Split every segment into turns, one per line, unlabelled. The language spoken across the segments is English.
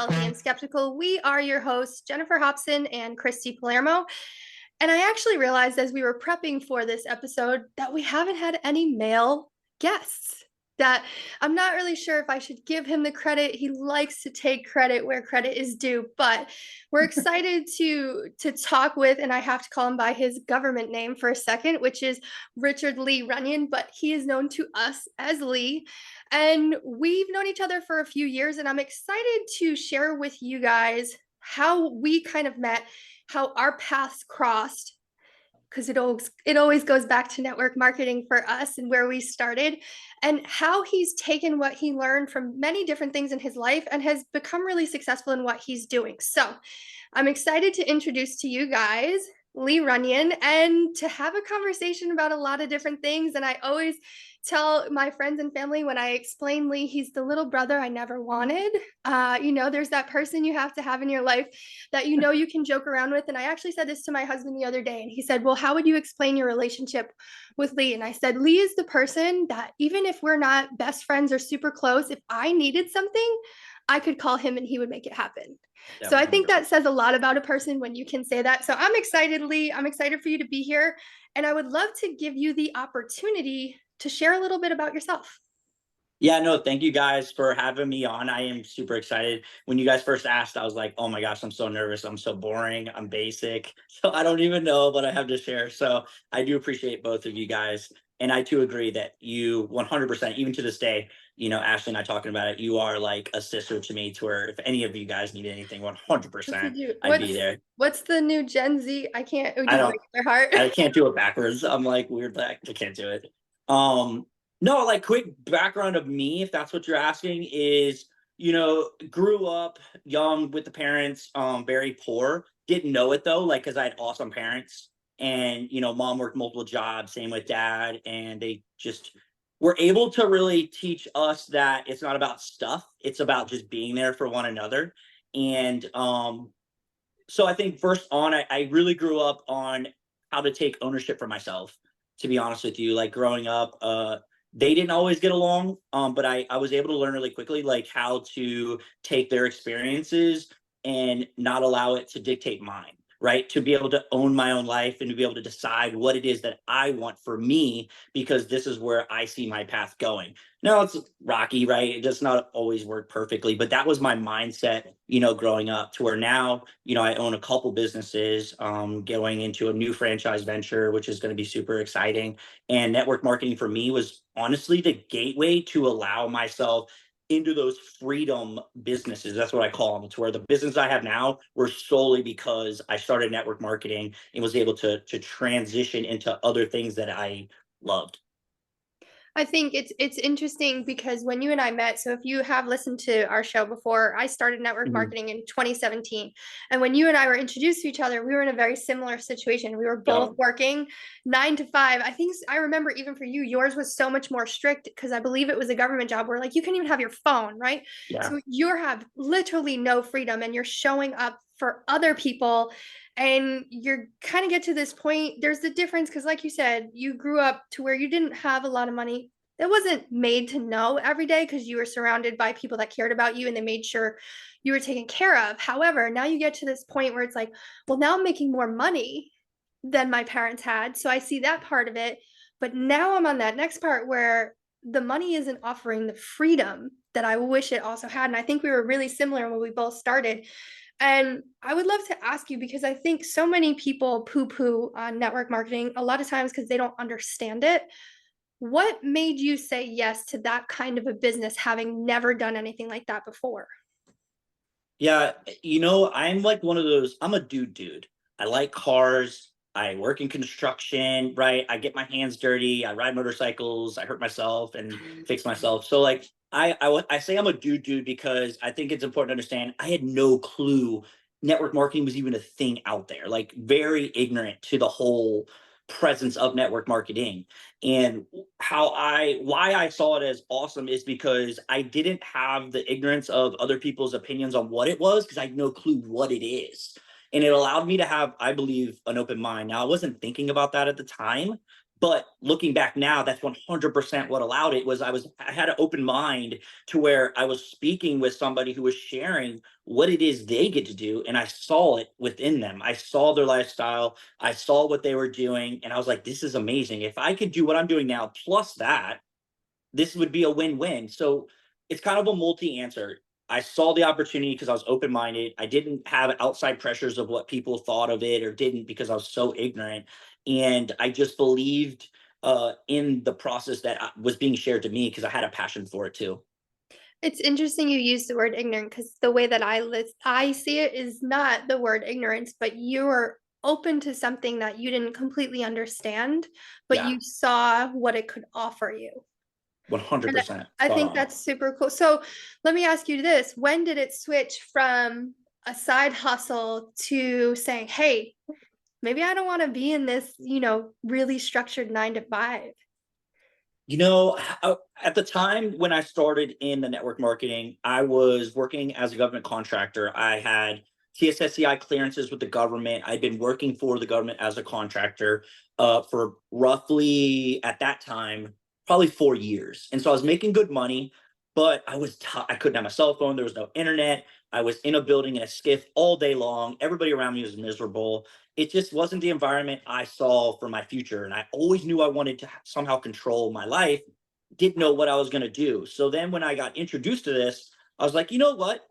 Healthy and Skeptical. We are your hosts, Jennifer Hobson and Christy Palermo. And I actually realized as we were prepping for this episode that we haven't had any male guests. That I'm not really sure if I should give him the credit. He likes to take credit where credit is due, but we're excited to talk with, and I have to call him by his government name for a second, which is Richard Lee Runion, but he is known to us as Lee. And we've known each other for a few years, and I'm excited to share with you guys how we kind of met, how our paths crossed, because it always goes back to network marketing for us and where we started, and how he's taken what he learned from many different things in his life and has become really successful in what he's doing. So I'm excited to introduce to you guys Lee Runion and to have a conversation about a lot of different things. And I always tell my friends and family when I explain Lee, he's the little brother I never wanted. There's that person you have to have in your life that you can joke around with. And I actually said this to my husband the other day, and he said, well, how would you explain your relationship with Lee? And I said, Lee is the person that even if we're not best friends or super close, if I needed something, I could call him and he would make it happen.
Yeah,
so I think that says a lot about a person when you can say that. So I'm excited, Lee. I'm excited for you to be here. And I would love to give you the opportunity to share a little bit about yourself.
Yeah, no, thank you guys for having me on. I am super excited. When you guys first asked, I was like, oh my gosh, I'm so nervous. I'm so boring. I'm basic. So I don't even know what I have to share. So I do appreciate both of you guys. And I too agree that you 100%, even to this day, Ashley and I talking about it, you are like a sister to me, to where if any of you guys need anything, 100%, I'd be there.
What's the new Gen Z? I can't do
I don't,
their heart.
I can't do it backwards. I'm like weird. I can't do it. No, like quick background of me, if that's what you're asking, is grew up young with the parents, very poor. Didn't know it though, like because I had awesome parents, and mom worked multiple jobs, same with dad, and they just were able to really teach us that it's not about stuff, it's about just being there for one another. And so I think first on, I really grew up on how to take ownership for myself. To be honest with you, like growing up, they didn't always get along, but I was able to learn really quickly, like how to take their experiences and not allow it to dictate mine, right? To be able to own my own life and to be able to decide what it is that I want for me, because this is where I see my path going. Now it's rocky, right? It does not always work perfectly, but that was my mindset, growing up, to where now, I own a couple businesses, going into a new franchise venture, which is going to be super exciting. And network marketing for me was honestly the gateway to allow myself into those freedom businesses. That's what I call them. It's where the business I have now were solely because I started network marketing and was able to transition into other things that I loved.
I think it's interesting because when you and I met, so if you have listened to our show before, I started network
Mhm.
marketing in 2017. And when you and I were introduced to each other, we were in a very similar situation. We were both
Yeah.
working 9 to 5. I think I remember even for you, yours was so much more strict because I believe it was a government job where like you couldn't even have your phone, right?
Yeah.
So you have literally no freedom and you're showing up for other people, and you're kind of get to this point. There's the difference because like you said, you grew up to where you didn't have a lot of money. It wasn't made to know every day because you were surrounded by people that cared about you and they made sure you were taken care of. However, now you get to this point where it's like, well, now I'm making more money than my parents had, so I see that part of it. But now I'm on that next part where the money isn't offering the freedom that I wish it also had. And I think we were really similar when we both started. And I would love to ask you, because I think so many people poo poo on network marketing a lot of times because they don't understand it. What made you say yes to that kind of a business, having never done anything like that before?
Yeah, I'm like one of those, I'm a dude. I like cars. I work in construction, right? I get my hands dirty. I ride motorcycles. I hurt myself and fix myself. So like I say I'm a dude because I think it's important to understand I had no clue network marketing was even a thing out there. Like very ignorant to the whole presence of network marketing. And why I saw it as awesome is because I didn't have the ignorance of other people's opinions on what it was, because I had no clue what it is. And it allowed me to have, I believe, an open mind. Now I wasn't thinking about that at the time, But looking back now, that's 100% what allowed it. Was I had an open mind to where I was speaking with somebody who was sharing what it is they get to do, and I saw it within them. I saw their lifestyle, I saw what they were doing, and I was like, this is amazing. If I could do what I'm doing now plus that, this would be a win-win. So it's kind of a multi-answer. I saw the opportunity because I was open-minded. I didn't have outside pressures of what people thought of it or didn't, because I was so ignorant. And I just believed in the process that was being shared to me because I had a passion for it too.
It's interesting you use the word ignorant because the way that I see it is not the word ignorance, but you're open to something that you didn't completely understand, but
Yeah,
you saw what it could offer you. And
100%
I
spot
think
on.
that's super cool. So let me ask you this. When did it switch from a side hustle to saying, hey, maybe I don't want to be in this, really structured 9 to 5?
At the time when I started in the network marketing, I was working as a government contractor. I had TSSCI clearances with the government. I'd been working for the government as a contractor for roughly, at that time, probably 4 years. And so I was making good money, but I couldn't have my cell phone. There was no internet. I was in a building in a skiff all day long. Everybody around me was miserable. It just wasn't the environment I saw for my future. And I always knew I wanted to somehow control my life, didn't know what I was going to do. So then when I got introduced to this, I was like, you know what?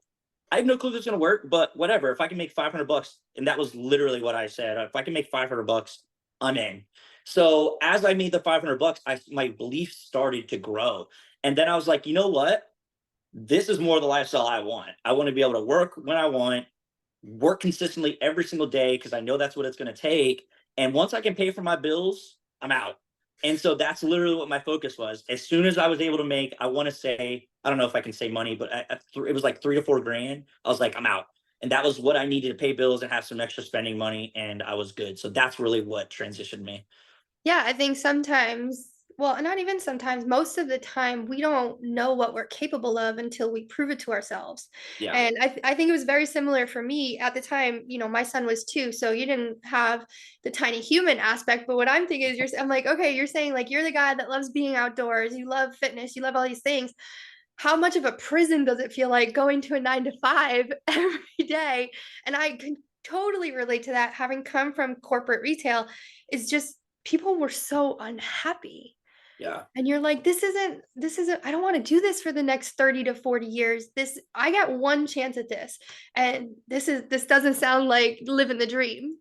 I have no clue if it's going to work, but whatever. If I can make $500, and that was literally what I said, if I can make $500, I'm in. So as I made the $500, my belief started to grow. And then I was like, you know what? This is more the lifestyle I want. I want to be able to work when I want, work consistently every single day because I know that's what it's going to take. And once I can pay for my bills, I'm out. And so that's literally what my focus was. As soon as I was able to make, I want to say, I don't know if I can say money, but it was like 3 to 4 grand. I was like, I'm out. And that was what I needed to pay bills and have some extra spending money. And I was good. So that's really what transitioned me.
Yeah, I think sometimes, well, not even sometimes, most of the time, we don't know what we're capable of until we prove it to ourselves.
Yeah.
And I think it was very similar for me at the time. My son was 2, so you didn't have the tiny human aspect. But what I'm thinking is, I'm like, okay, you're saying like you're the guy that loves being outdoors, you love fitness, you love all these things. How much of a prison does it feel like going to a 9 to 5 every day? And I can totally relate to that. Having come from corporate retail, is just people were so unhappy.
Yeah.
And you're like, I don't want to do this for the next 30 to 40 years. I got one chance at this. And this doesn't sound like living the dream.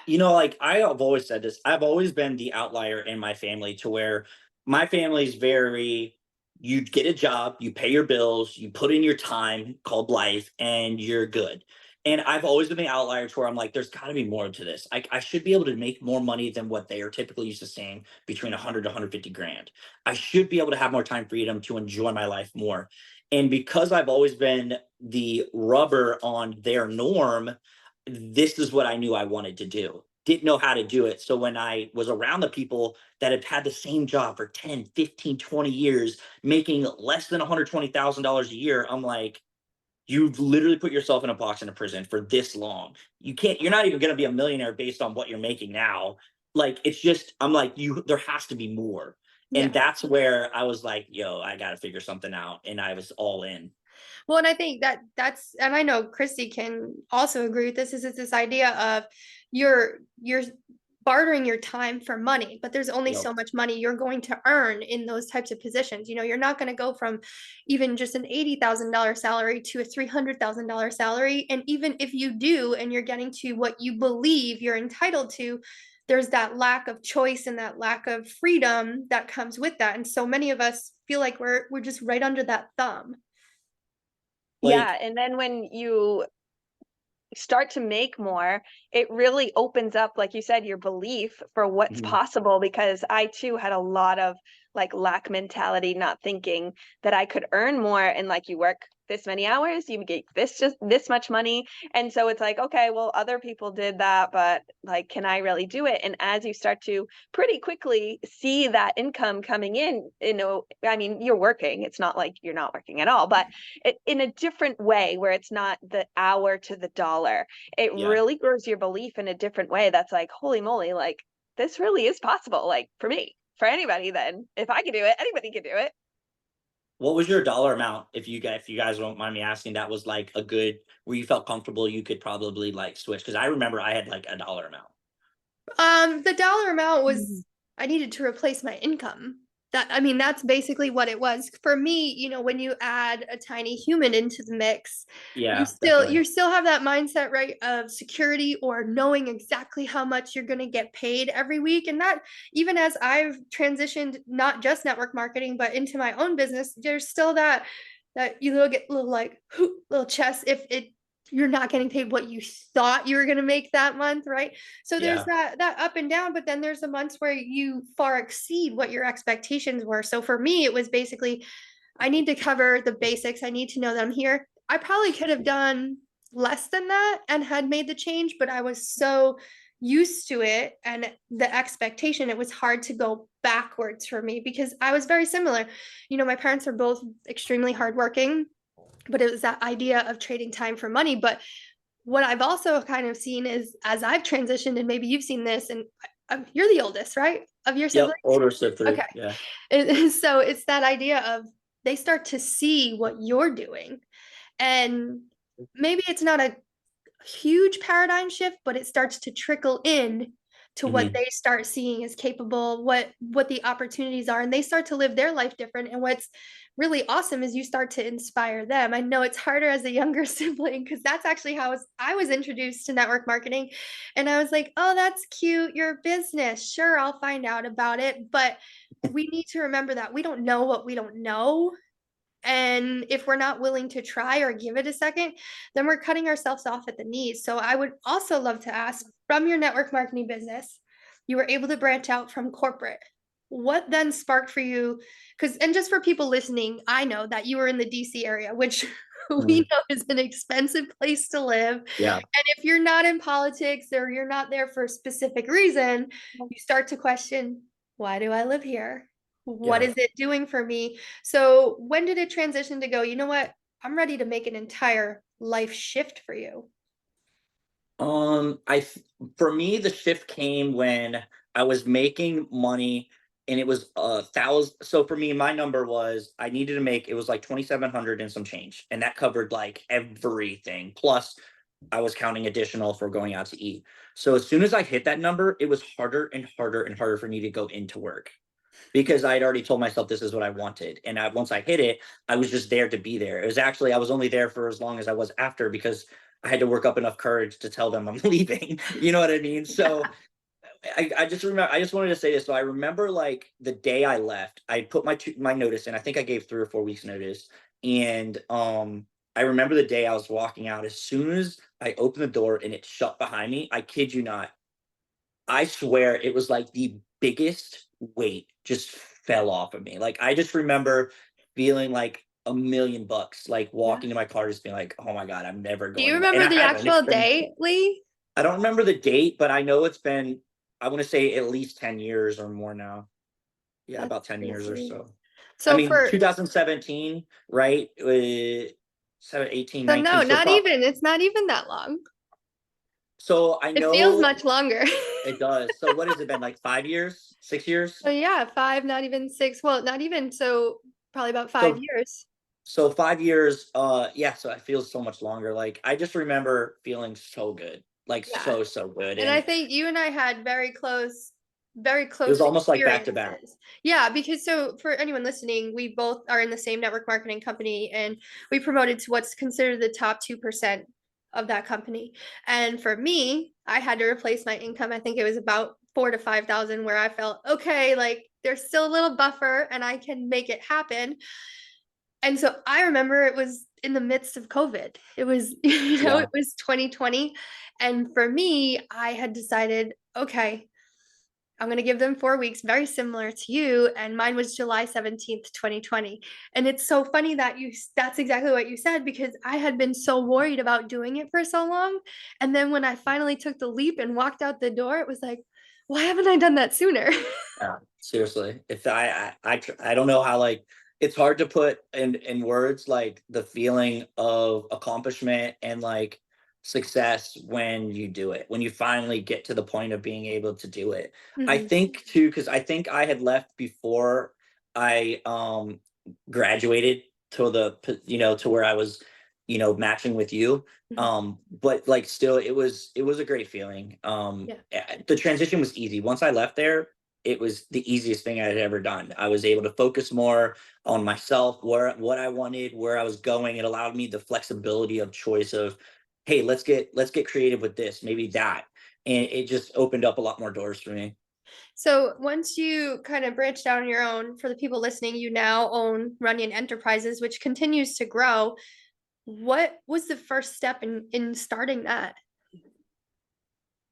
Like I have always said this, I've always been the outlier in my family to where my family's very, you get a job, you pay your bills, you put in your time called life, and you're good. And I've always been the outlier to where I'm like, there's got to be more to this. I should be able to make more money than what they are typically used to seeing, between 100 to 150 grand. I should be able to have more time freedom to enjoy my life more. And because I've always been the rubber on their norm, this is what I knew I wanted to do. Didn't know how to do it. So when I was around the people that have had the same job for 10, 15, 20 years, making less than $120,000 a year, I'm like, you've literally put yourself in a box in a prison for this long. You're not even going to be a millionaire based on what you're making now. Like, it's just, I'm like, there has to be more. And
Yeah.
that's where I was like, yo, I got to figure something out. And I was all in.
Well, and I think that's, and I know Christy can also agree with this, is it's this idea of you're bartering your time for money, but there's only
Yep.
so much money you're going to earn in those types of positions. You're not going to go from even just an $80,000 salary to a $300,000 salary. And even if you do, and you're getting to what you believe you're entitled to, there's that lack of choice and that lack of freedom that comes with that. And so many of us feel like we're just right under that thumb.
Yeah,
Like,
and then when you start to make more, it really opens up, like you said, your belief for what's
mhm,
possible. Because I too had a lot of like lack mentality, not thinking that I could earn more. And like, you work this many hours, you get just this much money. And so it's like, okay, well, other people did that, but like, can I really do it? And as you start to pretty quickly see that income coming in, I mean, you're working, it's not like you're not working at all, but in a different way, where it's not the hour to the dollar. It
yeah.
really grows your belief in a different way. That's like, holy moly, like this really is possible, like for me, for anybody. Then if I can do it, anybody can do it.
What was your dollar amount, if you guys won't mind me asking, that was like a good where you felt comfortable you could probably like switch? Because I remember I had like a dollar amount.
The dollar amount
Mhm.
was I needed to replace my income. That I mean, that's basically what it was. For me, when you add a tiny human into the mix,
Yeah, definitely.
you still have that mindset, right, of security or knowing exactly how much you're going to get paid every week. And that even as I've transitioned not just network marketing, but into my own business, there's still that you little get little like little chest if it you're not getting paid what you thought you were going to make that month, right? So there's
Yeah.
that up and down, but then there's the months where you far exceed what your expectations were. So for me, it was basically I need to cover the basics. I need to know that I'm here. I probably could have done less than that and had made the change, but I was so used to it and the expectation, it was hard to go backwards for me because I was very similar. My parents are both extremely hardworking, but it was that idea of trading time for money. But what I've also kind of seen is as I've transitioned, and maybe you've seen this, and you're the oldest, right, of your
Yep.
siblings?
Older sibling.
Okay.
Yeah.
So it's that idea of they start to see what you're doing. And maybe it's not a huge paradigm shift, but it starts to trickle in to what
Hmm.
they start seeing as capable, what the opportunities are, and they start to live their life different. And what's really awesome is you start to inspire them. I know it's harder as a younger sibling because that's actually how I was introduced to network marketing. And I was like, oh, that's cute. Your business. Sure, I'll find out about it. But we need to remember that we don't know what we don't know. And if we're not willing to try or give it a second, then we're cutting ourselves off at the knees. So I would also love to ask from your network marketing business, you were able to branch out from corporate. What then sparked for you? Because, and just for people listening, I know that you were in the DC area, which we
Hmm.
know is an expensive place to live.
Yeah.
And if you're not in politics or you're not there for a specific reason, you start to question, why do I live here? What
Yeah.
is it doing for me? So when did it transition to go, you know what? I'm ready to make an entire life shift for you.
For me, the shift came when I was making money and it was a thousand. So for me, my number was I needed to make it was like 2,700 and some change, and that covered like everything. Plus, I was counting additional for going out to eat. So as soon as I hit that number, it was harder and harder and harder for me to go into work because I had already told myself this is what I wanted. And once I hit it, I was just there to be there. It was actually, I was only there for as long as I was after because I had to work up enough courage to tell them I'm leaving. You know what I mean? So I just remember, I just wanted to say this. So I remember like the day I left, I put my notice in. I think I gave 3 or 4 weeks notice. And I remember the day I was walking out. As soon as I opened the door and it shut behind me, I kid you not, I swear it was like the biggest weight just fell off of me. Like I just remember feeling like $1,000,000, like
Yeah.
walking to my car, just being like, "Oh my god, I'm never
Do you
going back." And
remember
I
the
haven't. It's
actual
been
day, Lee?
I don't remember the date, but I know it's been I want to say at least 10 years or more now. Yeah,
That's
about 10 years or
crazy.
so. I
So
mean,
for
2017, right? 7, 18,
so no,
19. So
not even. It's not even that long.
so I
It feels
know
much longer.
it does. So what has it been like 5 years, 6 years?
So yeah, five, not even six. Well, not even so probably about five
So
years.
So 5 years, yeah, so it feels so much longer, like, I just remember feeling so good, like,
Yeah.
so, so good,
And I
and
think you and I had very
it was
close
almost like back to back.
experiences. Yeah, because so for anyone listening, we both are in the same network marketing company and we promoted to what's considered the top 2% of that company. And for me, I had to replace my income. I think it was about 4 to 5 thousand where I felt, okay, like there's still a little buffer and I can make it happen. And so I remember it was in the midst of COVID. It was,
Yeah.
it was 2020. And for me, I had decided, okay, I'm going to give them 4 weeks, very similar to you. And mine was July 17th, 2020. And it's so funny that that's exactly what you said, because I had been so worried about doing it for so long. And then when I finally took the leap and walked out the door, it was like, why haven't I done that sooner?
Yeah, seriously, if I don't know how, like it's hard to put in words, like, the feeling of accomplishment and, like, success when you do it, when you finally get to the point of being able to do it. I
Mhm.
think too, because I think I had left before I graduated to to where I was, matching with you.
Mhm.
But like still it was a great feeling.
Yeah.
The transition was easy. Once I left there, it was the easiest thing I had ever done. I was able to focus more on myself, what I wanted, where I was going. It allowed me the flexibility of choice of, hey, let's get creative with this, maybe that. And it just opened up a lot more doors for me.
So once you kind of branched out on your own, for the people listening, you now own Runion Enterprises, which continues to grow. What was the first step in starting that?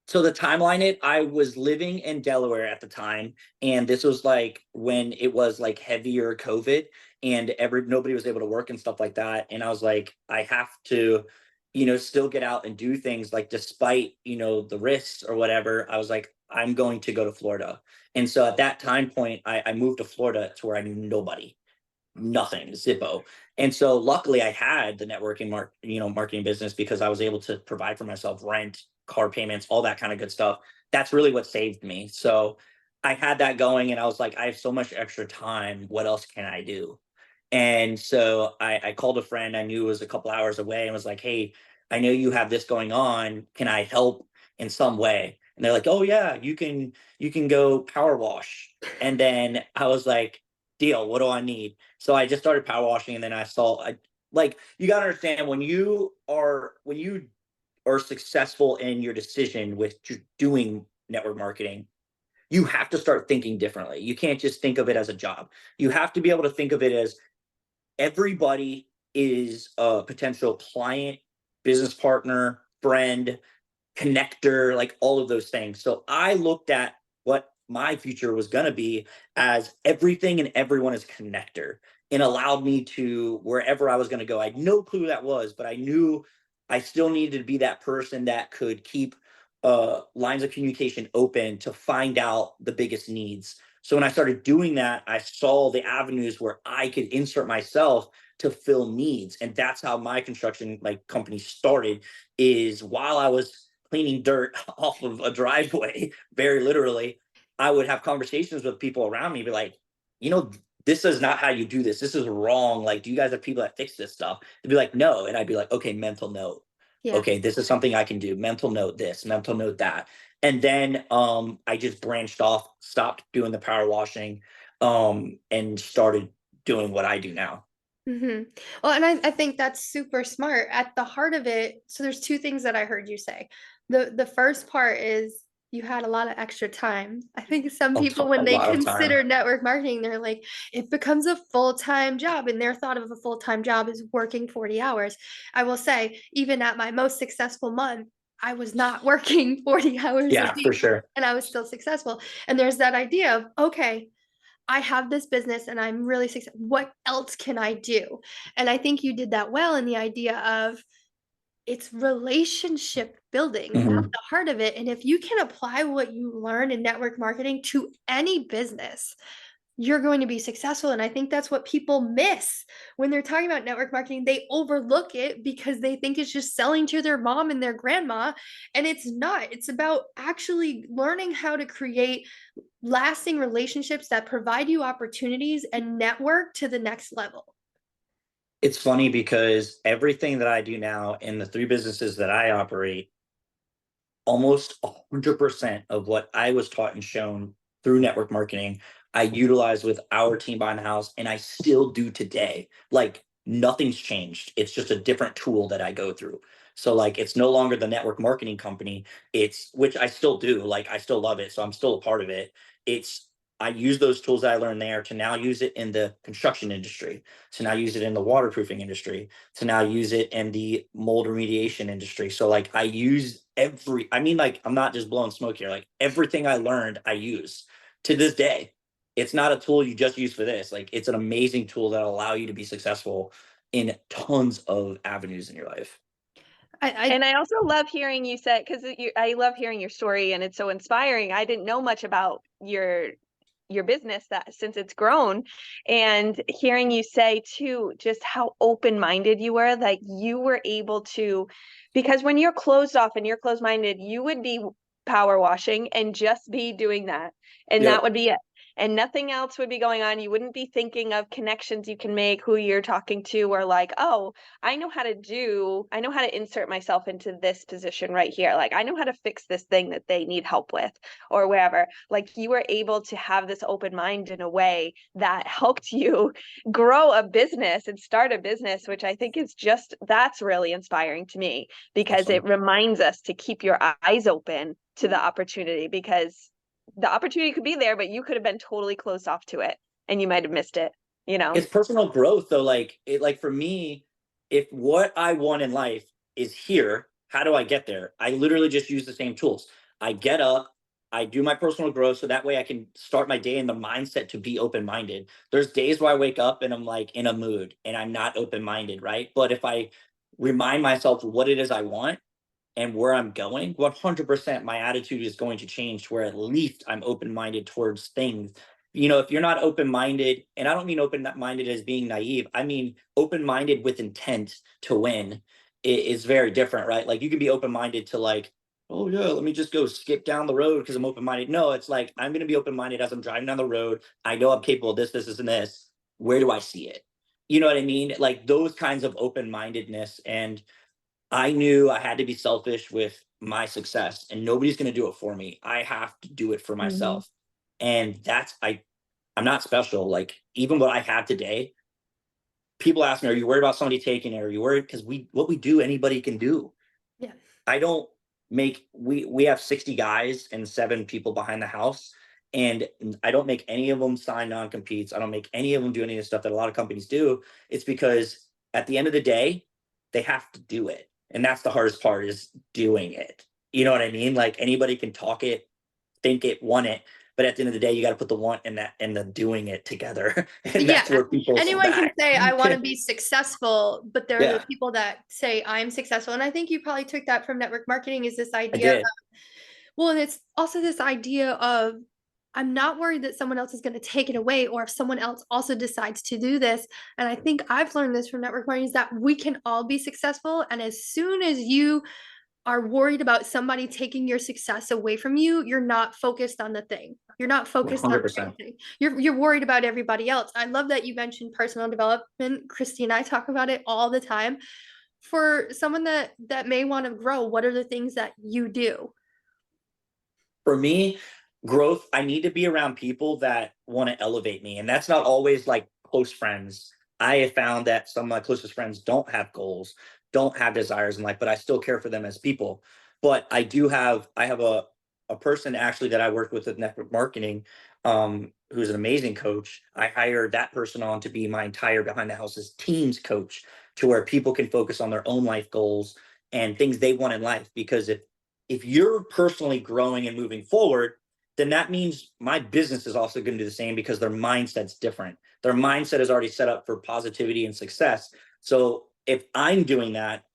So the timeline, I was living in Delaware at the time, and this was like when it was like heavier COVID, and nobody was able to work and stuff like that. And I was like, I have to, still get out and do things, like despite the risks or whatever. I was like, I'm going to go to Florida. And so at that time point, I moved to Florida to where I knew nobody, nothing, Zippo. And so luckily I had the marketing business, because I was able to provide for myself rent, car payments, all that kind of good stuff. That's really what saved me. So I had that going, and I was like, I have so much extra time. What else can I do? And so I called a friend I knew was a couple hours away and was like, hey, I know you have this going on. Can I help in some way? And they're like, oh yeah, you can go power wash. And then I was like, deal, what do I need? So I just started power washing, and then like, you gotta understand, when you are successful in your decision with doing network marketing, you have to start thinking differently. You can't just think of it as a job. You have to be able to think of it as everybody is a potential client, business partner, friend, connector, like all of those things. So I looked at what my future was going to be as everything and everyone is connector, and allowed me to wherever I was going to go. I had no clue who that was, but I knew I still needed to be that person that could keep lines of communication open to find out the biggest needs. So when I started doing that, I saw the avenues where I could insert myself to fill needs. And that's how my construction like company started, is while I was cleaning dirt off of a driveway, very literally, I would have conversations with people around me, be like, you know, this is not how you do this. This is wrong. Like, do you guys have people that fix this stuff? They'd be like, no. And I'd be like, okay, mental note.
Yeah.
Okay, this is something I can do. Mental note this, mental note that. And then I just branched off, stopped doing the power washing, and started doing what I do now.
Mhm. Well, and I think that's super smart. At the heart of it, so there's two things that I heard you say. The first part is you had a lot of extra time. I think some people,
A
when they
lot of time.
consider network marketing, they're like, it becomes a full-time job, and their thought of a full-time job is working 40 hours. I will say, even at my most successful month, I was not working 40 hours a
Yeah, for
week,
sure.
and I was still successful. And there's that idea of, okay, I have this business and I'm really successful. What else can I do? And I think you did that well in the idea of it's relationship building at
Mhm.
the heart of it. And if you can apply what you learn in network marketing to any business, you're going to be successful. And I think that's what people miss when they're talking about network marketing. They overlook it because they think it's just selling to their mom and their grandma. And it's not. It's about actually learning how to create lasting relationships that provide you opportunities and network to the next level.
It's funny because everything that I do now in the three businesses that I operate, almost 100% of what I was taught and shown through network marketing, I utilize with our team behind the house, and I still do today. Like, nothing's changed. It's just a different tool that I go through. So like, it's no longer the network marketing company. It's, which I still do. Like, I still love it, so I'm still a part of it. It's, I use those tools that I learned there to now use it in the construction industry, to now use it in the waterproofing industry, to now use it in the mold remediation industry. So like, I use I mean, like, I'm not just blowing smoke here. Like, everything I learned, I use to this day. It's not a tool you just use for this. Like, it's an amazing tool that'll allow you to be successful in tons of avenues in your life.
I
And I also love hearing you say, because I love hearing your story and it's so inspiring. I didn't know much about your business that since it's grown, and hearing you say too just how open-minded you were, like you were able to, because when you're closed off and you're closed-minded, you would be power washing and just be doing that, and
Yep.
that would be it, and nothing else would be going on. You wouldn't be thinking of connections you can make, who you're talking to, or like, oh, I know how to insert myself into this position right here. Like, I know how to fix this thing that they need help with, or wherever. Like, you were able to have this open mind in a way that helped you grow a business and start a business, which I think is just, that's really inspiring to me, because
Awesome.
it reminds us to keep your eyes open to the opportunity, because the opportunity could be there, but you could have been totally closed off to it and you might have missed it, you know?
It's personal growth though. Like it, like for me, if what I want in life is here, how do I get there? I literally just use the same tools. I get up, I do my personal growth so that way I can start my day in the mindset to be open-minded. There's days where I wake up and I'm like in a mood and I'm not open-minded, right? But if I remind myself what it is I want and where I'm going, 100% my attitude is going to change to where at least I'm open-minded towards things. You know, if you're not open-minded, and I don't mean open-minded as being naive, I mean open-minded with intent to win is very different, right? Like you can be open-minded to like, oh yeah, let me just go skip down the road because I'm open-minded. No, it's like I'm gonna be open-minded as I'm driving down the road. I know I'm capable of this, and this. Where do I see it? You know what I mean? Like those kinds of open-mindedness. And I knew I had to be selfish with my success and nobody's going to do it for me. I have to do it for
Mhm.
myself. And I'm not special. Like even what I have today, people ask me, are you worried about somebody taking it? Are you worried? Because what we do, anybody can do.
Yeah.
I don't make we have 60 guys and 7 people behind the house. And I don't make any of them sign non-competes. I don't make any of them do any of the stuff that a lot of companies do. It's because at the end of the day, they have to do it. And that's the hardest part is doing it. You know what I mean? Like anybody can talk it, think it, want it, but at the end of the day, you got to put the want and that and the doing it together. And
Yeah.
that's where people fall
Anyone can
back.
say, I want to be successful, but there are the
Yeah,
people that say, I'm successful. And I think you probably took that from network marketing is this
I
idea.
did.
Well, and it's also this idea of, I'm not worried that someone else is going to take it away, or if someone else also decides to do this. And I think I've learned this from network marketing is that we can all be successful. And as soon as you are worried about somebody taking your success away from you, you're not focused on the thing. You're not focused on the right
100%.
thing. You're worried about everybody else. I love that you mentioned personal development. Christy and I talk about it all the time. For someone that may want to grow, what are the things that you do?
For me, growth, I need to be around people that want to elevate me. And that's not always like close friends. I have found that some of my closest friends don't have goals, don't have desires in life, but I still care for them as people. But I have a person actually that I work with network marketing, who's an amazing coach. I hired that person on to be my entire behind the houses teams coach to where people can focus on their own life goals and things they want in life. Because if you're personally growing and moving forward, then that means my business is also going to do the same because their mindset's different. Their mindset is already set up for positivity and success. So if I'm doing that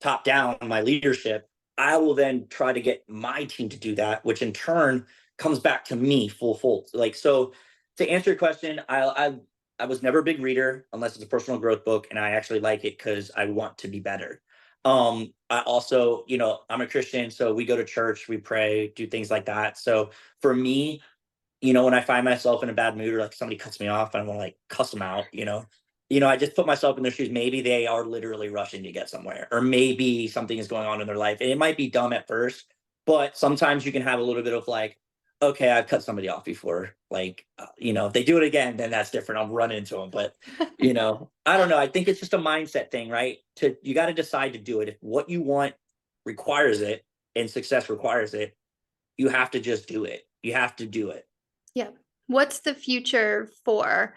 top down, my leadership, I will then try to get my team to do that, which in turn comes back to me full. Like so, to answer your question, I was never a big reader unless it's a personal growth book, and I actually like it because I want to be better. I also, you know, I'm a Christian, so we go to church, we pray, do things like that. So for me, you know, when I find myself in a bad mood or like somebody cuts me off, I want to like cuss them out, I just put myself in their shoes. Maybe they are literally rushing to get somewhere, or maybe something is going on in their life. And it might be dumb at first, but sometimes you can have a little bit of like, okay, I've cut somebody off before. Like, if they do it again, then that's different. I'll run into them. But, I don't know. I think it's just a mindset thing, right? You got to decide to do it. If what you want requires it and success requires it, you have to just do it. You have to do it.
Yeah. What's the future for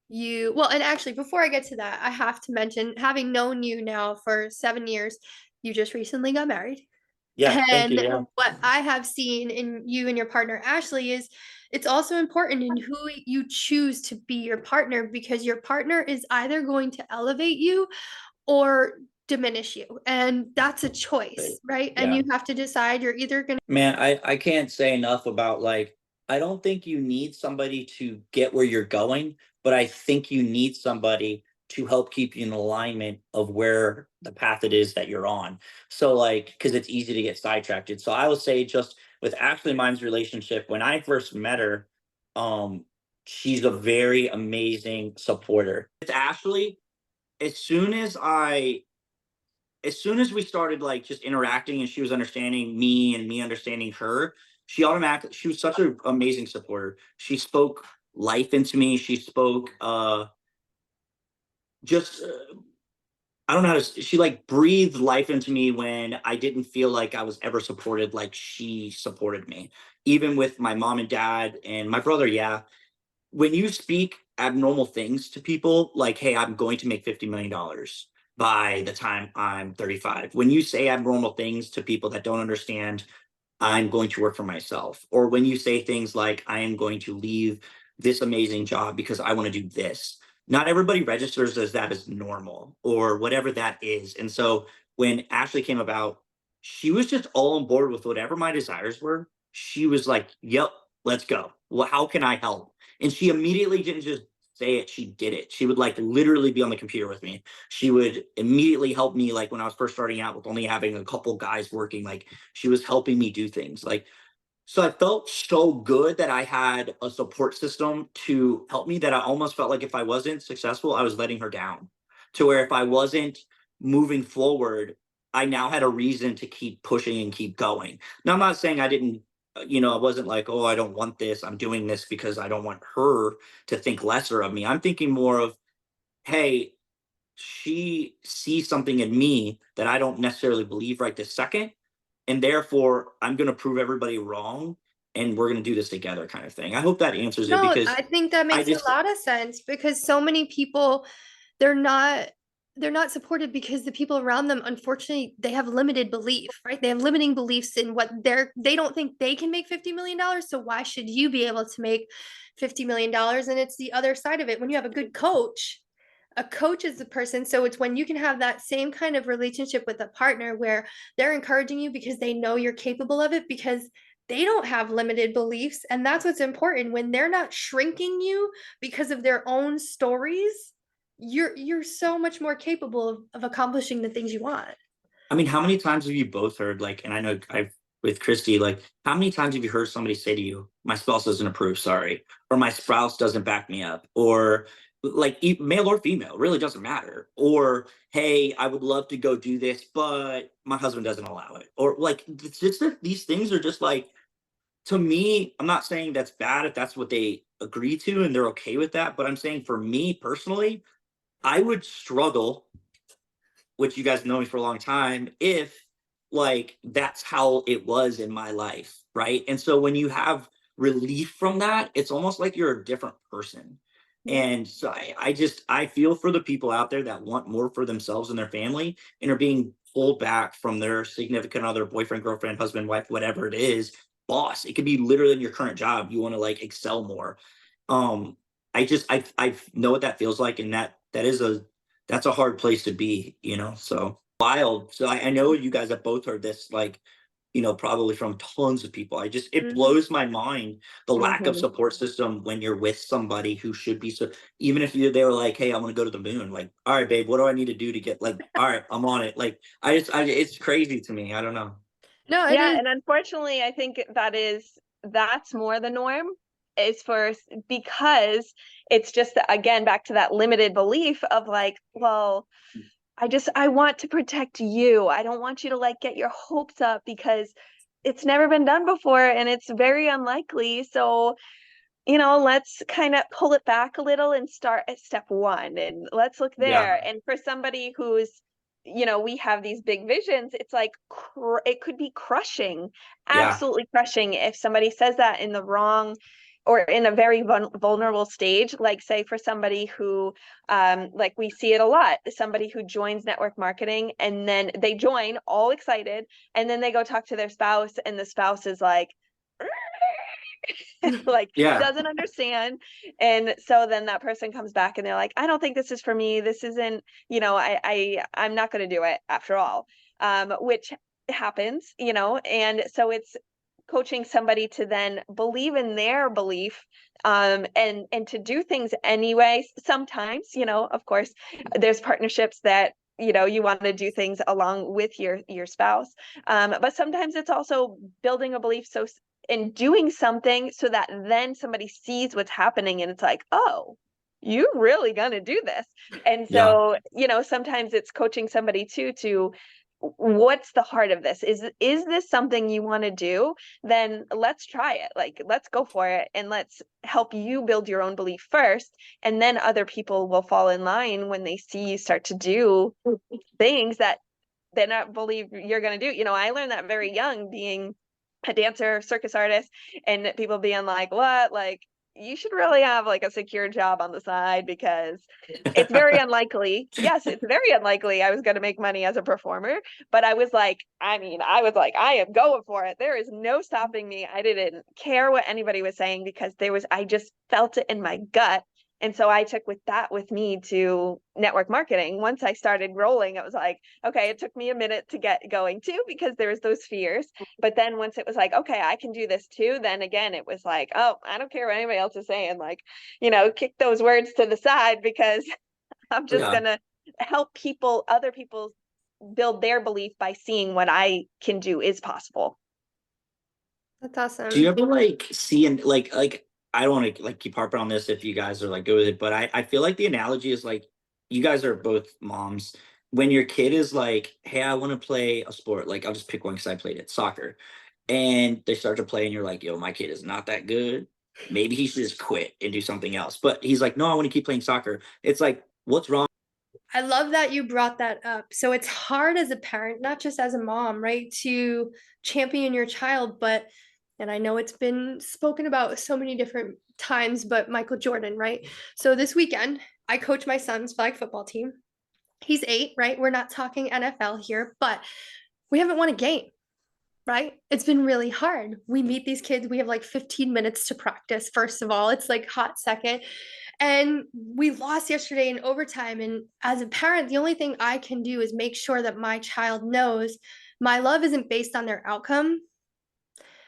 you? Well, and actually, before I get to that, I have to mention, having known you now for 7 years, you just recently got married.
Yeah. Thank you.
And
Yeah.
what I have seen in you and your partner, Ashley, is it's also important in who you choose to be your partner, because your partner is either going to elevate you or diminish you. And that's a choice, right? And
Yeah.
you have to decide you're either going to.
Man, I can't say enough about like I don't think you need somebody to get where you're going, but I think you need somebody to help keep you in alignment of where the path it is that you're on. So like, because it's easy to get sidetracked. So I will say just with Ashley and mine's relationship, when I first met her, um, she's a very amazing supporter. It's Ashley, as soon as I as soon as we started like just interacting and she was understanding me and me understanding her, she was such an amazing supporter. She spoke life into me. She spoke just I don't know how to she like breathed life into me when I didn't feel like I was ever supported like she supported me. Even with my mom and dad and my brother, yeah. When you speak abnormal things to people like, hey, I'm going to make $50 million by the time I'm 35. When you say abnormal things to people that don't understand, I'm going to work for myself. Or when you say things like, I am going to leave this amazing job because I want to do this. Not everybody registers as that as normal or whatever that is. And so when Ashley came about, she was just all on board with whatever my desires were. She was like, yep, let's go. Well, how can I help? And she immediately didn't just say it, she did it. She would like literally be on the computer with me. She would immediately help me like when I was first starting out with only having a couple guys working, like she was helping me do things. Like so I felt so good that I had a support system to help me that I almost felt like if I wasn't successful, I was letting her down. To where if I wasn't moving forward, I now had a reason to keep pushing and keep going. Now, I'm not saying I didn't, I wasn't like, oh, I don't want this. I'm doing this because I don't want her to think lesser of me. I'm thinking more of, hey, she sees something in me that I don't necessarily believe right this second. And therefore, I'm going to prove everybody wrong and we're going to do this together kind of thing. I hope that answers it
No,
because
I think that
I
makes a
just,
lot of sense because so many people, they're not they're not supported because the people around them, unfortunately, they have limited belief, right? They have limiting beliefs in what they don't think they can make $50 million. So why should you be able to make $50 million? And it's the other side of it. When you have a coach is the person. So it's when you can have that same kind of relationship with a partner where they're encouraging you because they know you're capable of it because they don't have limited beliefs. And that's what's important when they're not shrinking you because of their own stories. You're so much more capable of accomplishing the things you want.
I mean, how many times have you both heard, like, and I know I've with Christy, like, how many times have you heard somebody say to you, my spouse doesn't approve, sorry, or my spouse doesn't back me up, or like male or female, really doesn't matter. Or, hey, I would love to go do this, but my husband doesn't allow it. Or like, it's just that these things are just like, to me, I'm not saying that's bad if that's what they agree to and they're okay with that. But I'm saying for me personally, I would struggle, which you guys know me for a long time, if like that's how it was in my life. Right. And so when you have relief from that, it's almost like you're a different person.
Yeah.
And so I feel for the people out there that want more for themselves and their family and are being pulled back from their significant other, boyfriend, girlfriend, husband, wife, whatever it is, boss. It could be literally in your current job. You want to like excel more. Um, I know what that feels like, and that's a hard place to be, So wild. So I know you guys have both heard this, like, probably from tons of people. It
Mhm.
blows my mind the lack of
Mhm.
support system when you're with somebody who should be so. Even if they were like, hey, I want to go to the moon, like, all right, babe, what do I need to do to get like, all right, I'm on it. Like, it's crazy to me. I don't know.
No, it
Yeah,
is.
and unfortunately, I think that's more the norm is because it's just again back to that limited belief of like, well, I want to protect you. I don't want you to like get your hopes up because it's never been done before and it's very unlikely. So let's kind of pull it back a little and start at step one and let's look
Yeah,
there. And for somebody we have these big visions, it's like it could be crushing,
yeah,
absolutely crushing if somebody says that in the wrong or in a very vulnerable stage, like say for somebody who like we see it a lot, somebody who joins network marketing and then they join all excited and then they go talk to their spouse and the spouse is like like
yeah,
doesn't understand. And so then that person comes back and they're like, I don't think this is for me, this isn't, I'm not going to do it after all, which happens, and so it's coaching somebody to then believe in their belief, and to do things anyway. Sometimes, of course, there's partnerships that you want to do things along with your spouse, but sometimes it's also building a belief in doing something so that then somebody sees what's happening and it's like, oh, you're really gonna do this. And
Yeah.
so, sometimes it's coaching somebody too to, what's the heart of this? Is this something you want to do? Then let's try it. Like, let's go for it, and let's help you build your own belief first, and then other people will fall in line when they see you start to do things that they not believe you're going to do. I learned that very young, being a dancer, circus artist, and people being like, what? Like, you should really have like a secure job on the side, because it's very unlikely. Yes, it's very unlikely I was going to make money as a performer. But I was like, I am going for it. There is no stopping me. I didn't care what anybody was saying, because I just felt it in my gut. And so I took with me to network marketing. Once I started rolling, it was like, okay, it took me a minute to get going too, because there was those fears. But then once it was like, okay, I can do this too, then again, it was like, oh, I don't care what anybody else is saying. Like, kick those words to the side, because I'm just going to help other people build their belief by seeing what I can do is possible.
That's awesome.
Do you ever see, and I don't want to keep harping on this if you guys are good with it, but I feel like the analogy is you guys are both moms. When your kid is like, hey, I want to play a sport, I'll just pick one because I played it, soccer, and they start to play, and you're like, yo, my kid is not that good. Maybe he should just quit and do something else. But he's like, no, I want to keep playing soccer. It's like, what's wrong?
I love that you brought that up. So it's hard as a parent, not just as a mom, right, to champion your child, and I know it's been spoken about so many different times, but Michael Jordan, right? So this weekend, I coach my son's flag football team. He's 8, right? We're not talking NFL here, but we haven't won a game, right? It's been really hard. We meet these kids, we have 15 minutes to practice. First of all, it's hot second. And we lost yesterday in overtime. And as a parent, the only thing I can do is make sure that my child knows my love isn't based on their outcome.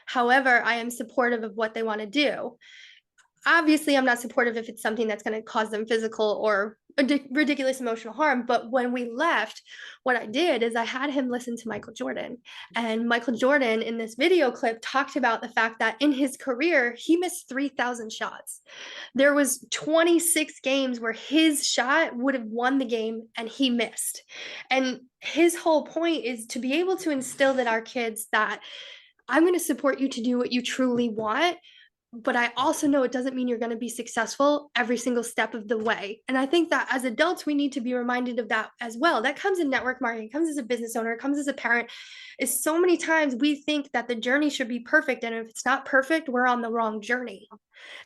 However, I am supportive of what they want to do. Obviously, I'm not supportive if it's something that's going to cause them physical or ridiculous emotional harm. But when we left, what I did is I had him listen to Michael Jordan. And Michael Jordan in this video clip talked about the fact that in his career, he missed 3,000 shots. There was 26 games where his shot would have won the game and he missed. And his whole point is to be able to instill in our kids that I'm going to support you to do what you truly want, but I also know it doesn't mean you're going to be successful every single step of the way. And I think that as adults, we need to be reminded of that as well. That comes in network marketing, it comes as a business owner, it comes as a parent. Is so many times we think that the journey should be perfect. And if it's not perfect, we're on the wrong journey.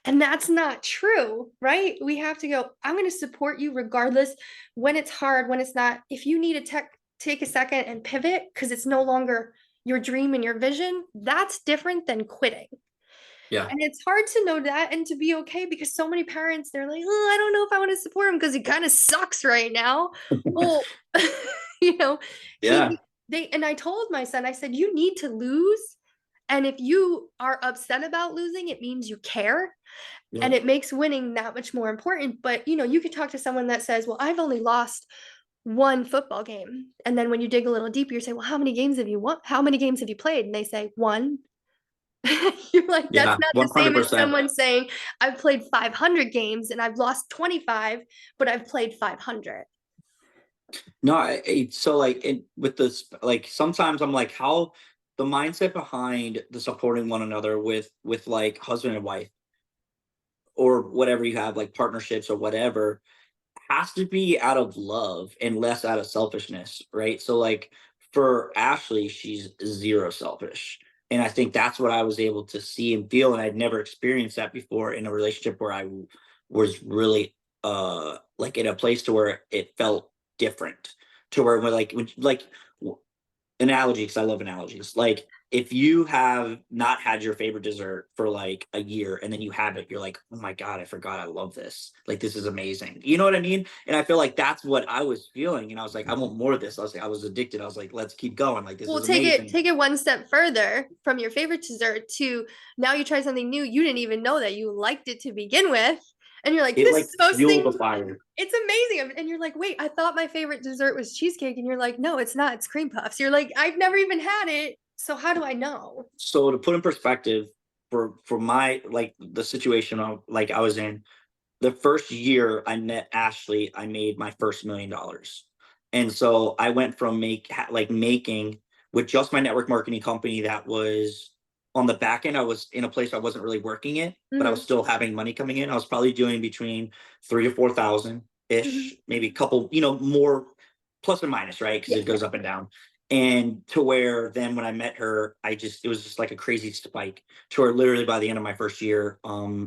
And that's not true, right? We have to go, I'm going to support you regardless when it's hard, when it's not. If you need to take a second and pivot because it's no longer your dream and your vision, that's different than quitting.
Yeah.
And it's hard to know that and to be okay, because so many parents, they're like, oh, I don't know if I want to support him because he kind of sucks right now. Well,
Yeah.
and I told my son, I said, you need to lose. And if you are upset about losing, it means you care.
Yeah.
And it makes winning that much more important. But, you could talk to someone that says, well, I've only lost one football game. And then when you dig a little deeper, you say, well, how many games have you won? How many games have you played? And they say, one. You're like, that's
Yeah.
not the same as
100%.
someone saying, I've played 500 games and I've lost 25, but I've played 500.
No, so with this, sometimes I'm like, how the mindset behind the supporting one another with husband and wife or whatever you have, partnerships or whatever, has to be out of love and less out of selfishness, right? So for Ashley, she's zero selfish. And I think that's what I was able to see and feel. And I'd never experienced that before in a relationship where I was really in a place to where it felt different, to where when analogy, because I love analogies. Like if you have not had your favorite dessert for like a year and then you have it, you're like, oh my God, I forgot I love this. Like this is amazing. You know what I mean? And I feel like that's what I was feeling. And I was like, I want more of this. I was like, I was addicted. I was like, let's keep going. Like this
Well,
is amazing.
take it one step further from your favorite dessert to now you try something new. You didn't even know that you liked it to begin with. And you're like,
It
this
like
is so
fueled
sting.
the fire.
It's amazing. And you're like, wait, I thought my favorite dessert was cheesecake. And you're like, no, it's not. It's cream puffs. You're like, I've never even had it. So how do I know?
So to put in perspective for my like the situation like I was in, the first year I met Ashley, I made my first $1 million. And so I went from making with just my network marketing company that was on the back end. I was in a place I wasn't really working it, but I was
Mhm,
still having money coming in. I was probably doing between 3 to 4 thousand ish,
mhm.
maybe a couple, more plus and minus, right? Because
Yeah,
it
yeah.
goes up and down. And to where then when I met her, it was just like a crazy spike to where literally by the end of my first year,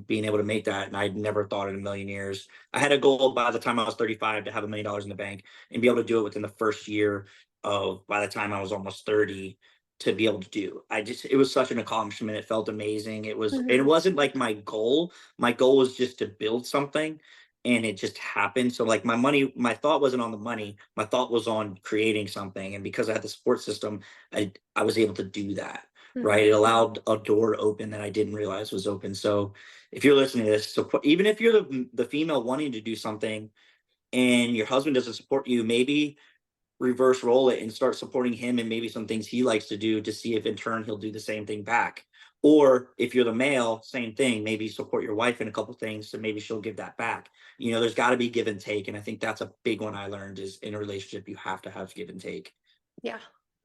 being able to make that, and I'd never thought in a million years. I had a goal by the time I was 35 to have $1 million in the bank and be able to do it within the first year of by the time I was almost 30 to be able to do. It was such an accomplishment. It felt amazing. It
Mhm,
wasn't like my goal. My goal was just to build something and it just happened. So like my thought wasn't on the money. My thought was on creating something. And because I had the support system, I was able to do that.
mhm.
Right. It allowed a door to open that I didn't realize was open. So if you're listening to this, so even if you're the female wanting to do something and your husband doesn't support you, maybe reverse role it and start supporting him and maybe some things he likes to do to see if in turn he'll do the same thing back. Or if you're the male, same thing, maybe support your wife in a couple things so maybe she'll give that back. There's got to be give and take. And I think that's a big one I learned is in a relationship, you have to have give and take.
Yeah.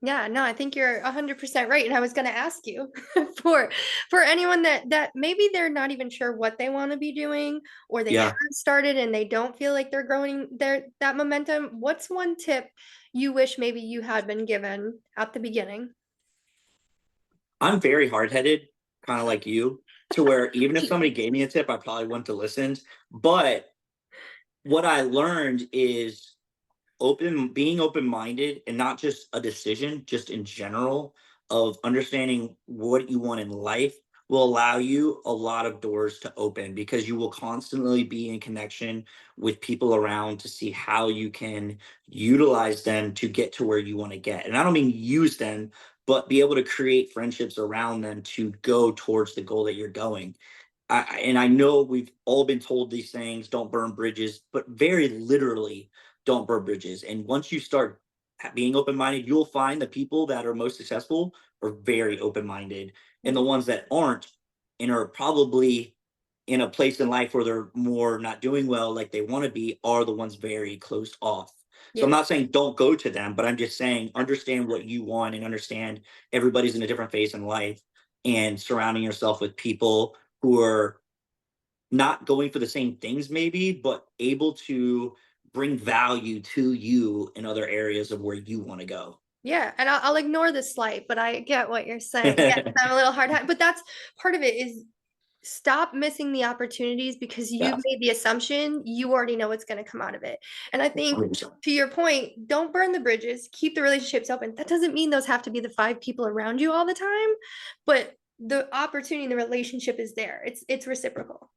Yeah, no, I think you're 100% right. And I was going to ask you for for anyone that maybe they're not even sure what they want to be doing or they have
Yeah.
started and they don't feel like they're growing their that momentum. What's one tip you wish maybe you had been given at the beginning?
I'm very hard headed, kind of like you, to where even if somebody gave me a tip, I probably wouldn't have listened. But what I learned is being open minded and not just a decision, just in general, of understanding what you want in life will allow you a lot of doors to open because you will constantly be in connection with people around to see how you can utilize them to get to where you want to get. And I don't mean use them, but be able to create friendships around them to go towards the goal that you're going. And I know we've all been told these things, don't burn bridges, but very literally, don't burn bridges. And once you start being open minded, you'll find the people that are most successful are very open minded, and the
Mhm.
ones that aren't and are probably in a place in life where they're more not doing well like they want to be are the ones very closed off. So I'm
Yeah.
not saying don't go to them, but I'm just saying understand what you want and understand everybody's in a different phase in life and surrounding yourself with people who are not going for the same things maybe, but able to bring value to you in other areas of where you want to go.
Yeah, and I'll ignore the slight, but I get what you're saying. Yes, I'm a little hard, but that's part of it is stop missing the opportunities because you've
Yeah,
made the assumption you already know what's going to come out of it. And I think
100%.
to your point, don't burn the bridges, keep the relationships open. That doesn't mean those have to be the five people around you all the time, but the opportunity, the relationship is there. It's reciprocal.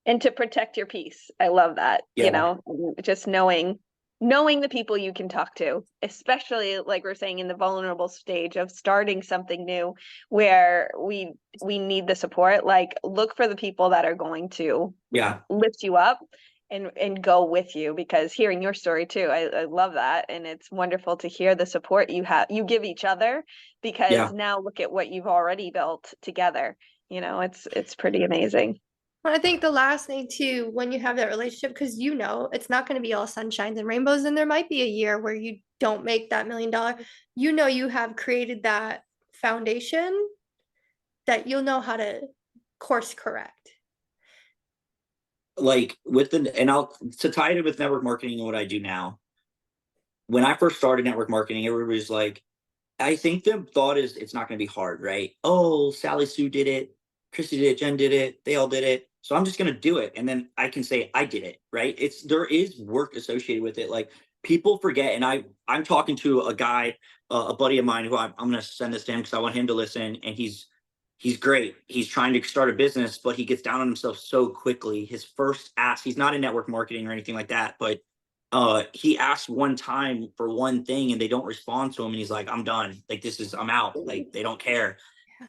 And to protect your peace. I love that,
Yeah,
just knowing the people you can talk to, especially like we're saying in the vulnerable stage of starting something new where we need the support. Like look for the people that are going to
yeah,
lift you up and go with you, because hearing your story too, I love that. And it's wonderful to hear the support you give each other, because
yeah.
now look at what you've already built together. It's pretty amazing.
Well, I think the last thing too, when you have that relationship, because it's not going to be all sunshines and rainbows, and there might be a year where you don't make that $1 million. You have created that foundation that you'll know how to course correct.
Like with and I'll to tie it in with network marketing and what I do now. When I first started network marketing, everybody's like, I think the thought is it's not going to be hard, right? Oh, Sally Sue did it, Christy did it, Jen did it, they all did it. So I'm just going to do it. And then I can say I did it, right? There is work associated with it. Like people forget. And I'm talking to a guy, a buddy of mine who I'm going to send this to him because I want him to listen. And he's great. He's trying to start a business, but he gets down on himself so quickly. His first ask, he's not in network marketing or anything like that, but he asked one time for one thing and they don't respond to him. And he's like, I'm done. Like, I'm out. Like, they don't care.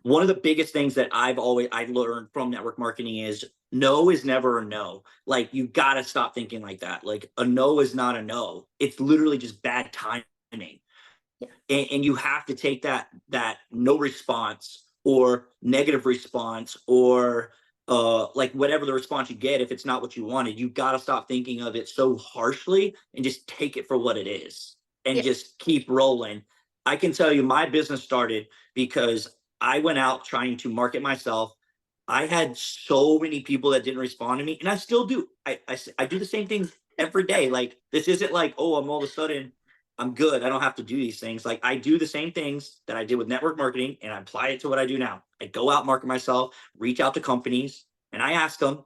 One of the biggest things that I've learned from network marketing is no is never a no. Like, you got to stop thinking like that. Like, a no is not a no. It's literally just bad timing.
Yeah.
And you have to take that no response or negative response or like whatever the response you get, if it's not what you wanted, you got to stop thinking of it so harshly and just take it for what it is and
Yeah.
just keep rolling. I can tell you my business started because I went out trying to market myself. I had so many people that didn't respond to me, and I still do. I do the same things every day. Like, this isn't like, oh, I'm all of a sudden I'm good. I don't have to do these things. Like, I do the same things that I did with network marketing and I apply it to what I do now. I go out, market myself, reach out to companies, and I ask them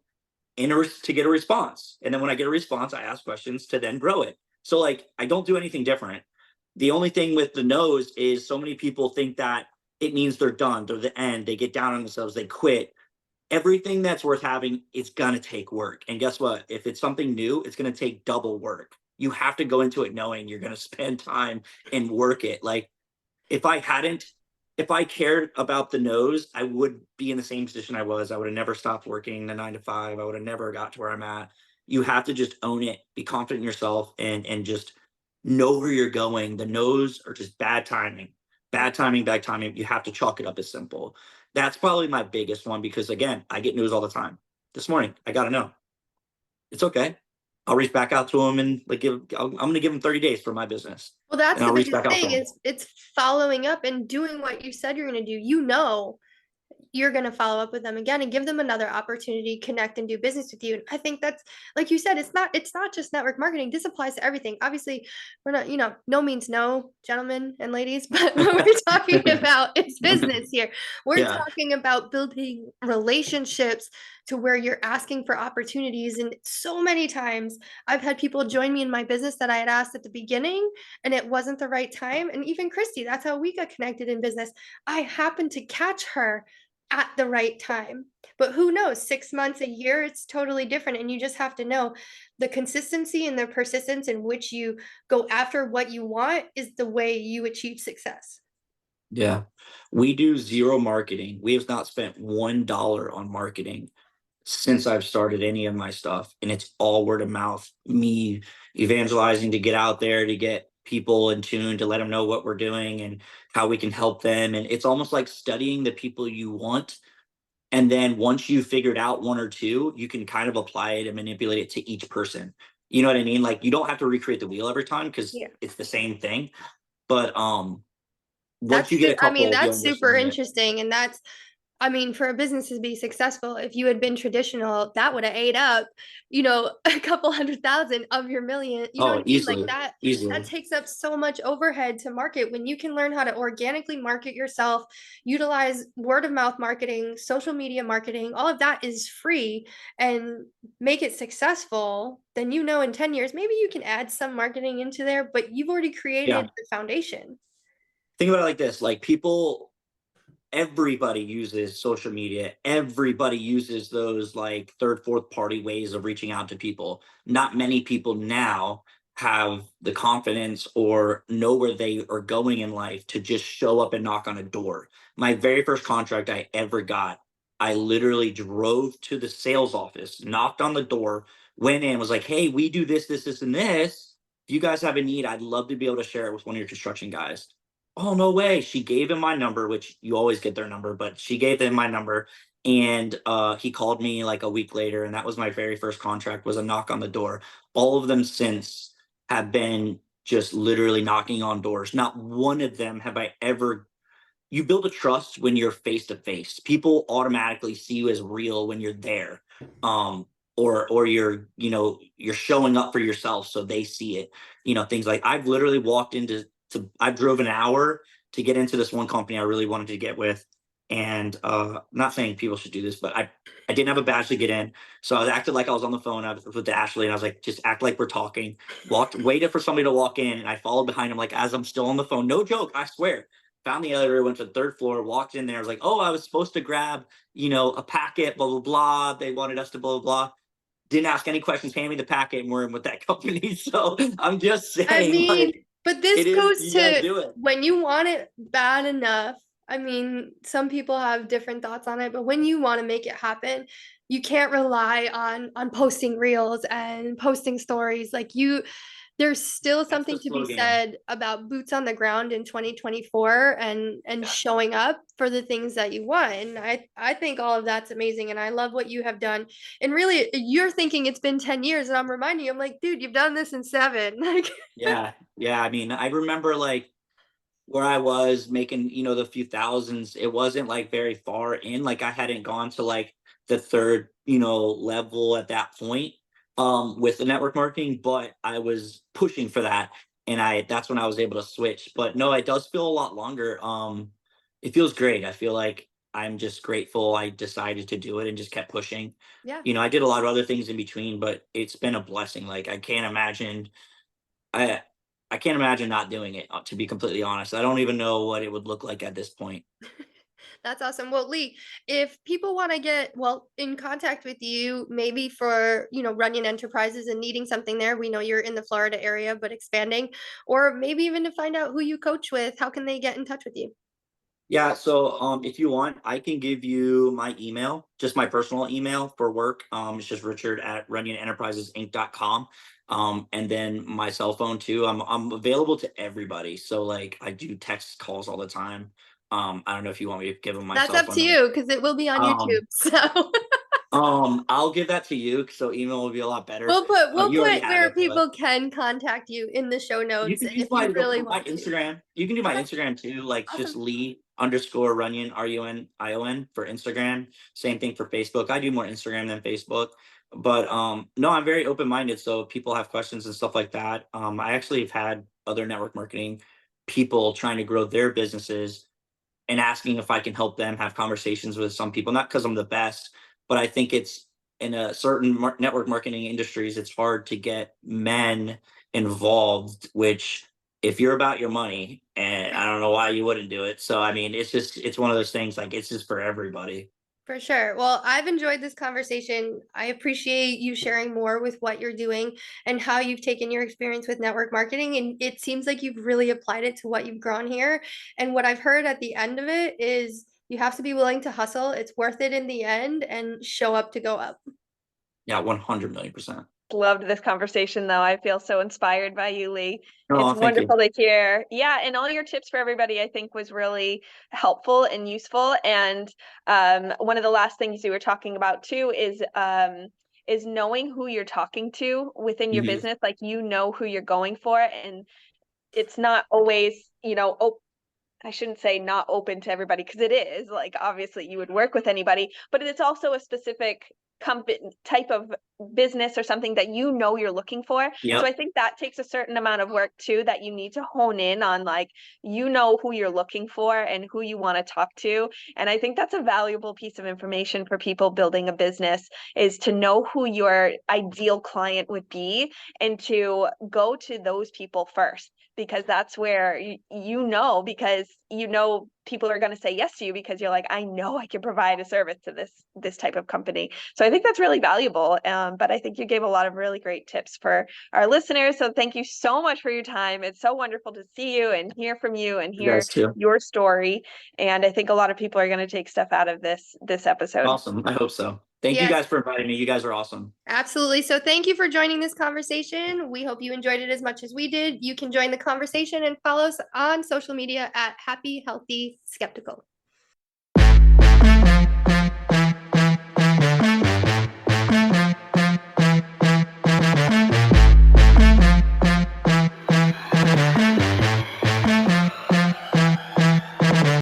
to get a response. And then when I get a response, I ask questions to then grow it. So like, I don't do anything different. The only thing with the no's is so many people think that it means they're done, they're the end, they get down on themselves, they quit. Everything that's worth having is going to take work. And guess what? If it's something new, it's going to take double work. You have to go into it knowing you're going to spend time and work it. Like, if I cared about the no's, I would be in the same position I was. I would have never stopped working the 9 to 5. I would have never got to where I'm at. You have to just own it, be confident in yourself, and just know where you're going. The no's are just bad timing. Bad timing, bad timing. You have to chalk it up as simple. That's probably my biggest one because, again, I get news all the time. This morning, I got to know. It's okay. I'll reach back out to them and like I'm going to give them 30 days for my business.
Well, that's
And
the
I'll reach
biggest
back out to
thing
them.
is it's following up and doing what you said you're going to do. You know, you're going to follow up with them again and give them another opportunity, connect and do business with you. And I think that's, like you said, it's not just network marketing. This applies to everything. Obviously, we're not, no means no, gentlemen and ladies, but what we're talking about is business here. We're
Yeah.
talking about building relationships to where you're asking for opportunities. And so many times I've had people join me in my business that I had asked at the beginning and it wasn't the right time. And even Christy, that's how we got connected in business. I happened to catch her at the right time. But who knows, 6 months, a year, it's totally different. And you just have to know the consistency and the persistence in which you go after what you want is the way you achieve success.
Yeah. We do zero marketing. We have not spent $1 on marketing since I've started any of my stuff. And it's all word of mouth, me evangelizing to get out there, to get people in tune, to let them know what we're doing and how we can help them. And it's almost like studying the people you want. And then once you figured out one or two, you can kind of apply it and manipulate it to each person. You know what I mean? Like, you don't have to recreate the wheel every time because
Yeah.
it's the same thing. But once you get a
I mean,
couple, you'll
that's super
understand it.
interesting. And that's, I mean, for a business to be successful, if you had been traditional, that would have ate up, a couple 100,000 of your million. You know what
Oh,
I mean? Like
easily,
that
easily.
takes up so much overhead to market when you can learn how to organically market yourself, utilize word of mouth marketing, social media marketing, all of that is free and make it successful. Then, in 10 years, maybe you can add some marketing into there, but you've already created
Yeah.
the foundation.
Think about it like this, like people, everybody uses social media. Everybody uses those like third, fourth party ways of reaching out to people. Not many people now have the confidence or know where they are going in life to just show up and knock on a door. My very first contract I ever got, I literally drove to the sales office, knocked on the door, went in, was like, hey, we do this, this, this, and this. If you guys have a need, I'd love to be able to share it with one of your construction guys. Oh, no way. She gave him my number, which you always get their number, but she gave him my number. And he called me like a week later, and that was my very first contract, was a knock on the door. All of them since have been just literally knocking on doors. Not one of them have I ever. You build a trust when you're face to face. People automatically see you as real when you're there. Or you're showing up for yourself so they see it. Things like I've literally walked into I've drove an hour to get into this one company I really wanted to get with. And not saying people should do this, but I didn't have a badge to get in. So I acted like I was on the phone with Ashley, and I was like, just act like we're talking. Waited for somebody to walk in, and I followed behind him like as I'm still on the phone. No joke, I swear. Found the elevator, went to the third floor, walked in there. I was like, oh, I was supposed to grab, a packet, blah blah blah. They wanted us to blah blah blah. Didn't ask any questions, hand me the packet, and we're in with that company. So I'm just
I
saying,
mean,
like,
but this
it is,
goes
you gotta
to
do it.
when you want it bad enough. I mean, some people have different thoughts on it, but when you want to make it happen, you can't rely on posting reels and posting stories. Like there's still
That's the
something to be
slogan.
said about boots on the ground in 2024 and
Yeah.
showing up for the things that you want. And I think all of that's amazing, and I love what you have done. And really, you're thinking it's been 10 years, and I'm reminding you, I'm like, dude, you've done this in 7. Like,
Yeah. Yeah. I mean, I remember like where I was making, the few thousands, it wasn't like very far in. Like I hadn't gone to like the third, level at that point with the network marketing, but I was pushing for that. And that's when I was able to switch. But no, it does feel a lot longer. It feels great. I feel like I'm just grateful I decided to do it and just kept pushing.
yeah.
I did a lot of other things in between, but it's been a blessing. Like I I can't imagine not doing it, to be completely honest. I don't even know what it would look like at this point.
That's awesome. Well, Lee, if people want to get in contact with you, maybe for Runyon Enterprises and needing something there, we know you're in the Florida area, but expanding, or maybe even to find out who you coach with, how can they get in touch with you?
Yeah, so if you want, I can give you my email, just my personal email for work. It's just Richard at RunionEnterprisesInc.com. And then my cell phone too. I'm available to everybody. So like I do text calls all the time. I don't know if you want me to give them my
That's
cell
up
phone
to
number.
you because it will be on YouTube.
Um,
So
I'll give that to you, so email will be a lot better.
we'll
You already
put
have
where
it, but
people can contact you in the show
you
notes
can
if
use
you really
my
want to.
Instagram. You can do my
Okay,
Instagram too, like just
awesome.
Lee underscore Runion RUNION for Instagram. Same thing for Facebook. I do more Instagram than Facebook. But no, I'm very open minded. So if people have questions and stuff like that. I actually have had other network marketing people trying to grow their businesses and asking if I can help them have conversations with some people, not because I'm the best, but I think it's in a certain network marketing industries, it's hard to get men involved, which if you're about your money, and I don't know why you wouldn't do it. So, I mean, it's one of those things like it's just for everybody.
For sure. Well, I've enjoyed this conversation. I appreciate you sharing more with what you're doing and how you've taken your experience with network marketing. And it seems like you've really applied it to what you've grown here. And what I've heard at the end of it is you have to be willing to hustle. It's worth it in the end and show up to go up.
Yeah, 100 million%.
Loved this conversation though. I feel so inspired by you, Lee. It's
Oh, thank you.
wonderful to hear. Yeah, and all your tips for everybody I think was really helpful and useful. And one of the last things you were talking about too is knowing who you're talking to within your
Mhm.
business. Like you know who you're going for, and it's not always, I shouldn't say not open to everybody because it is. Like obviously you would work with anybody, but it's also a specific company type of business or something that you're looking for. So
Yep.
I think that takes a certain amount of work too, that you need to hone in on, like who you're looking for and who you want to talk to. And I think that's a valuable piece of information for people building a business, is to know who your ideal client would be and to go to those people first, because that's where because people are going to say yes to you because you're like, I know I can provide a service to this type of company. So I think that's really valuable. But I think you gave a lot of really great tips for our listeners. So thank you so much for your time. It's so wonderful to see you and hear from you and
You
hear
guys too.
your story. And I think a lot of people are going to take stuff out of this episode.
Awesome. I hope so. Thank you
Yes,
guys for inviting me. You guys are awesome.
absolutely. So thank you for joining this conversation. We hope you enjoyed it as much as we did. You can join the conversation and follow us on social media at Happy Healthy Skeptical.